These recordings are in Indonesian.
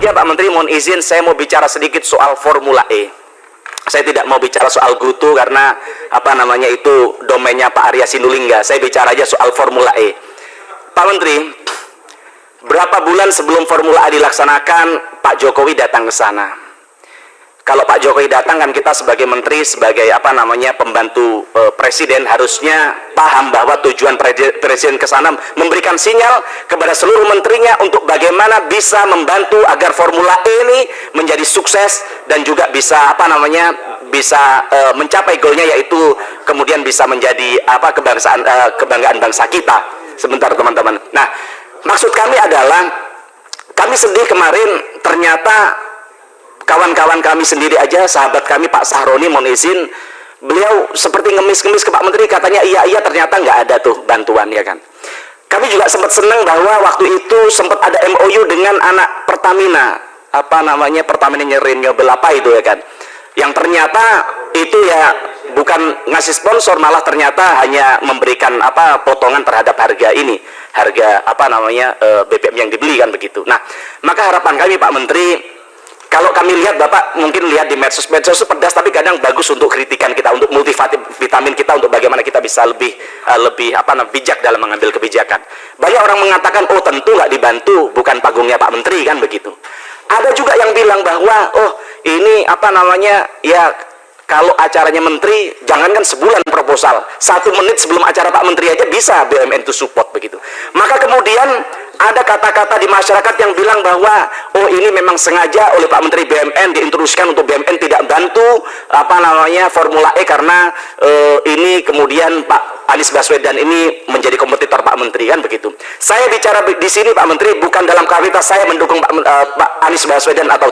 ketiga Pak Menteri, mohon izin saya mau bicara sedikit soal Formula E. Saya tidak mau bicara soal Gutu karena apa namanya itu domainnya Pak Arya Sinulinga. Saya bicara aja soal Formula E. Pak Menteri, berapa bulan sebelum Formula E dilaksanakan Pak Jokowi datang ke sana? Kalau Pak Jokowi datang kan kita sebagai menteri, sebagai apa namanya pembantu presiden harusnya paham bahwa tujuan presiden ke sana memberikan sinyal kepada seluruh menterinya untuk bagaimana bisa membantu agar Formula E ini menjadi sukses dan juga bisa apa namanya bisa mencapai goalnya, yaitu kemudian bisa menjadi apa kebanggaan bangsa kita. Sebentar teman-teman. Nah, maksud kami adalah kami sedih kemarin ternyata kawan-kawan kami sendiri aja, sahabat kami Pak Sahroni, mohon izin, beliau seperti ngemis-ngemis ke Pak Menteri, katanya iya ternyata nggak ada tuh bantuan, ya kan. Kami juga sempat senang bahwa waktu itu sempat ada MOU dengan anak Pertamina, apa namanya Pertamina Renewable apa itu, ya kan, yang ternyata itu ya bukan ngasih sponsor, malah ternyata hanya memberikan apa potongan terhadap harga ini, harga apa namanya BBM yang dibeli kan begitu. Nah, maka harapan kami Pak Menteri, kalau kami lihat, Bapak mungkin lihat di medsos itu pedas, tapi kadang bagus untuk kritikan kita, untuk multivitamin kita, untuk bagaimana kita bisa lebih bijak dalam mengambil kebijakan. Banyak orang mengatakan, oh tentu nggak dibantu, bukan panggungnya Pak Menteri kan begitu. Ada juga yang bilang bahwa, oh ini apa namanya, ya kalau acaranya Menteri, jangankan sebulan proposal, 1 menit sebelum acara Pak Menteri aja bisa BUMN itu support begitu. Maka kemudian ada kata-kata di masyarakat yang bilang bahwa oh ini memang sengaja oleh Pak Menteri BUMN diinstruksikan untuk BUMN tidak bantu apa namanya Formula E karena ini kemudian Pak Anies Baswedan ini menjadi kompetitor Pak Menteri kan begitu. Saya bicara di sini Pak Menteri bukan dalam kapasitas saya mendukung Pak Anies Baswedan atau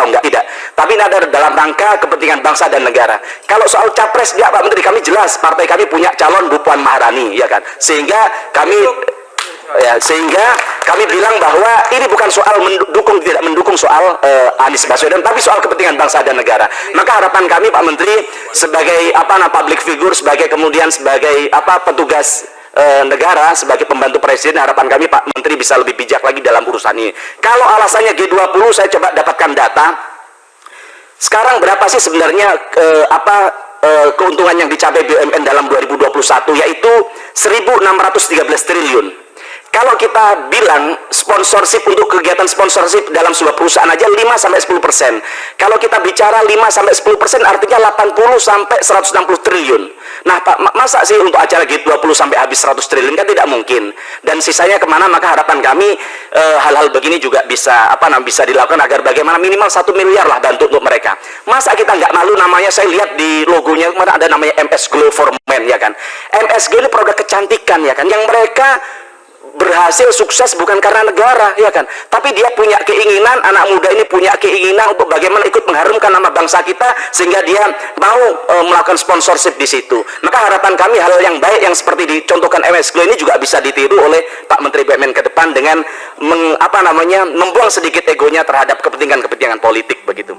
enggak, tidak. Tapi ini ada dalam rangka kepentingan bangsa dan negara. Kalau soal capres ya Pak Menteri, kami jelas partai kami punya calon Bu Puan Maharani, ya kan. Sehingga kami bilang bahwa ini bukan soal mendukung tidak mendukung soal Anies Baswedan, tapi soal kepentingan bangsa dan negara. Maka harapan kami Pak Menteri sebagai public figure, sebagai petugas negara, sebagai pembantu presiden, harapan kami Pak Menteri bisa lebih bijak lagi dalam urusan ini. Kalau alasannya G20, saya coba dapatkan data. Sekarang berapa sih sebenarnya keuntungan yang dicapai BUMN dalam 2021, yaitu 1.613 triliun. Kalau kita bilang sponsorship untuk kegiatan sponsorship dalam sebuah perusahaan aja 5-10%. Kalau kita bicara 5-10% artinya 80-160 triliun. Nah Pak, masa sih untuk acara G20 sampai habis 100 triliun, kan tidak mungkin. Dan sisanya kemana? Maka harapan kami hal-hal begini juga bisa bisa dilakukan agar bagaimana minimal 1 miliar lah bantu untuk mereka. Masa kita nggak malu, namanya saya lihat di logonya kemarin ada namanya MS Glow for Men, ya kan. MS Glow ini produk kecantikan, ya kan, yang mereka berhasil sukses bukan karena negara, ya kan, tapi dia punya keinginan, anak muda ini punya keinginan untuk bagaimana ikut mengharumkan nama bangsa kita, sehingga dia mau melakukan sponsorship di situ. Maka harapan kami hal yang baik yang seperti dicontohkan MS Glow ini juga bisa ditiru oleh Pak Menteri BUMN ke depan dengan membuang sedikit egonya terhadap kepentingan politik begitu.